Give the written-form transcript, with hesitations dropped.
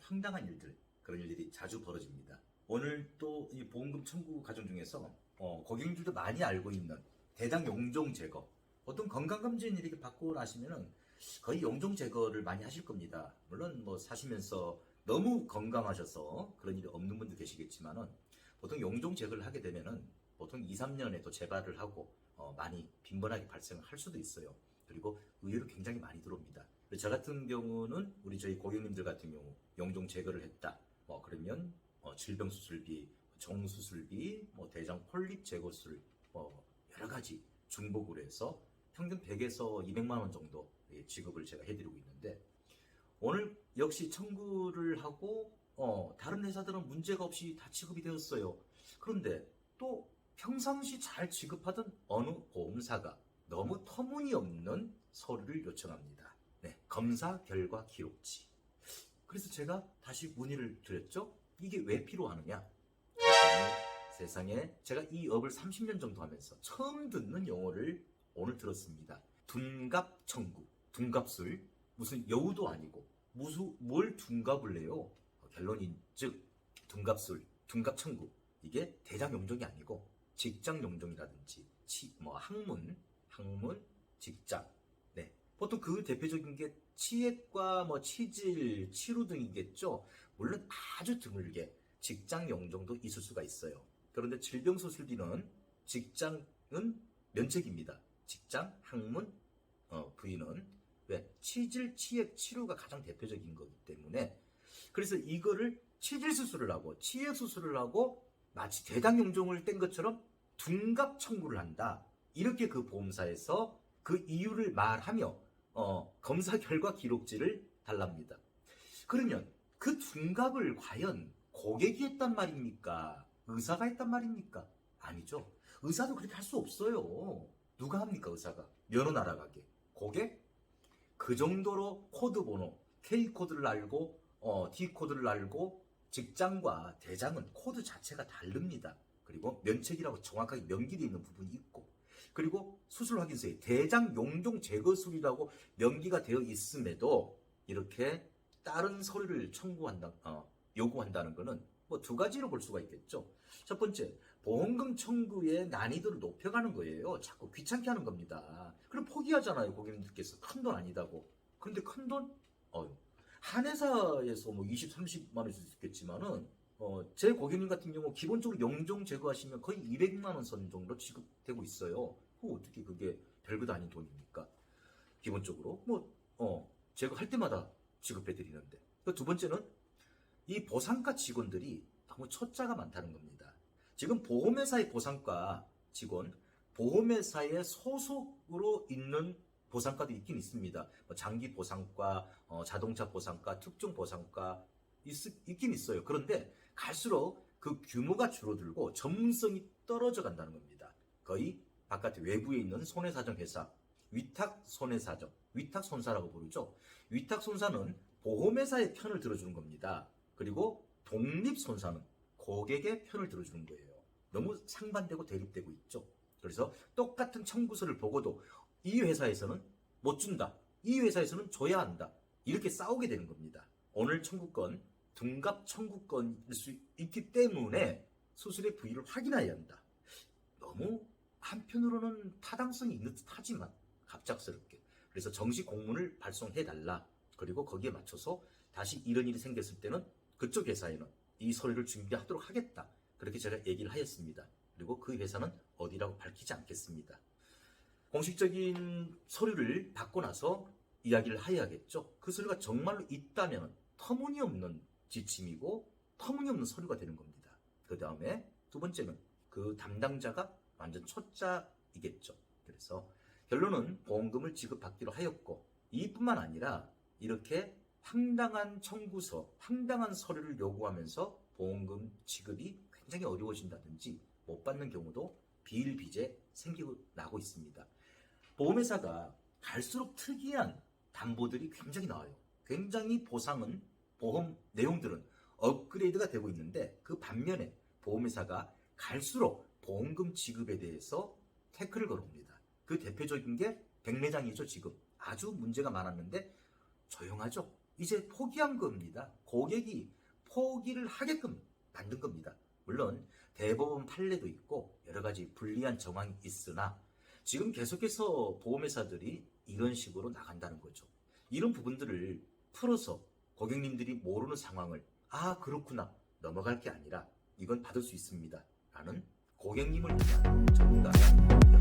황당한 일들, 그런 일들이 자주 벌어집니다. 오늘 또 이 보험금 청구 과정 중에서 고객님들도 많이 알고 있는 대장 용종 제거, 보통 건강검진 이렇게 받고 나시면은 거의 용종 제거를 많이 하실 겁니다. 물론 뭐 사시면서 너무 건강하셔서 그런 일이 없는 분도 계시겠지만은 보통 용종 제거를 하게 되면은 보통 2, 3년에 또 재발을 하고 많이 빈번하게 발생할 수도 있어요. 그리고 의외로 굉장히 많이 들어옵니다. 저 같은 경우는 저희 고객님들 같은 경우 용종 제거를 했다. 그러면 질병 수술비, 정 수술비, 대장 폴립 제거술, 여러 가지 중복으로 해서 평균 100에서 200만 원 정도 지급을 제가 해드리고 있는데, 오늘 역시 청구를 하고 다른 회사들은 문제가 없이 다 지급이 되었어요. 그런데 또 평상시 잘 지급하던 어느 보험사가 너무 터무니없는 서류를 요청합니다. 네, 검사 결과 기록지. 그래서 제가 다시 문의를 드렸죠. 이게 왜 필요하느냐? 세상에 제가 이 업을 30년 정도 하면서 처음 듣는 용어를 오늘 들었습니다. 둔갑 청구. 둔갑술. 무슨 여우도 아니고 뭘 둔갑을 해요? 결론이 즉 둔갑술, 둔갑 청구. 이게 대장 용종이 아니고 직장 용종이라든지 학문, 직장. 네. 보통 그 대표적인 게 치액과 치질, 치루 등이겠죠. 물론 아주 드물게 직장 용종도 있을 수가 있어요. 그런데 질병수술비는 직장은 면책입니다. 직장, 학문, 부위는 왜? 치질, 치액, 치루가 가장 대표적인 거기 때문에, 그래서 이거를 치질 수술을 하고 치액 수술을 하고 마치 대장 용종을 뗀 것처럼 둔갑 청구를 한다. 이렇게 그 보험사에서 그 이유를 말하며 검사 결과 기록지를 달랍니다. 그러면 그 둔갑을 과연 고객이 했단 말입니까? 의사가 했단 말입니까? 아니죠. 의사도 그렇게 할 수 없어요. 누가 합니까, 의사가? 면허 날아가게. 고객? 그 정도로 코드 번호, K 코드를 알고 D 코드를 알고, 직장과 대장은 코드 자체가 다릅니다. 그리고 면책이라고 정확하게 명기되어 있는 부분이 있고, 그리고 수술 확인서에 대장 용종 제거술이라고 명기가 되어 있음에도 이렇게 다른 서류를 요구한다는 것은 두 가지로 볼 수가 있겠죠. 첫 번째, 보험금 청구의 난이도를 높여가는 거예요. 자꾸 귀찮게 하는 겁니다. 그럼 포기하잖아요, 고객님들께서. 큰 돈 아니다고. 그런데 큰 돈? 한 회사에서 20, 30만 원일 수 있겠지만은 제 고객님 같은 경우 기본적으로 용종 제거하시면 거의 200만 원 선 정도 지급되고 있어요. 어떻게 그게 별것도 아닌 돈입니까? 기본적으로 제거할 때마다 지급해 드리는데. 두 번째는 이 보상과 직원들이 너무 초짜가 많다는 겁니다. 지금 보험회사의 보상과 직원, 보험회사의 소속으로 있는 보상과도 있긴 있습니다. 장기 보상과, 자동차 보상과, 특종 보상과 있긴 있어요. 그런데 갈수록 그 규모가 줄어들고 전문성이 떨어져 간다는 겁니다. 거의 바깥에 외부에 있는 손해사정 회사, 위탁 손해사정, 위탁 손사라고 부르죠. 위탁 손사는 보험회사의 편을 들어주는 겁니다. 그리고 독립 손사는 고객의 편을 들어주는 거예요. 너무 상반되고 대립되고 있죠. 그래서 똑같은 청구서를 보고도 이 회사에서는 못 준다, 이 회사에서는 줘야 한다, 이렇게 싸우게 되는 겁니다. 오늘 청구권, 둔갑 청구권일 수 있기 때문에 수술의 부위를 확인해야 한다. 너무 한편으로는 타당성이 있는 듯 하지만 갑작스럽게. 그래서 정식 공문을 발송해달라. 그리고 거기에 맞춰서 다시 이런 일이 생겼을 때는 그쪽 회사에는 이 서류를 준비하도록 하겠다. 그렇게 제가 얘기를 하였습니다. 그리고 그 회사는 어디라고 밝히지 않겠습니다. 공식적인 서류를 받고 나서 이야기를 해야겠죠. 그 서류가 정말로 있다면 터무니없는 지침이고 터무니없는 서류가 되는 겁니다. 그 다음에 두 번째는 그 담당자가 완전 초짜이겠죠. 그래서 결론은 보험금을 지급받기로 하였고, 이뿐만 아니라 이렇게 황당한 청구서, 황당한 서류를 요구하면서 보험금 지급이 굉장히 어려워진다든지 못 받는 경우도 비일비재 생기고 나고 있습니다. 보험회사가 갈수록 특이한 담보들이 굉장히 나와요. 굉장히 보험 내용들은 업그레이드가 되고 있는데, 그 반면에 보험회사가 갈수록 보험금 지급에 대해서 태클을 걸어옵니다. 그 대표적인 게 백내장이죠. 지금 아주 문제가 많았는데 조용하죠. 이제 포기한 겁니다. 고객이 포기를 하게끔 만든 겁니다. 물론 대법원 판례도 있고 여러 가지 불리한 정황이 있으나 지금 계속해서 보험회사들이 이런 식으로 나간다는 거죠. 이런 부분들을 풀어서 고객님들이 모르는 상황을 아 그렇구나 넘어갈 게 아니라 이건 받을 수 있습니다 라는 고객님을 위한 전문가가 필요합니다.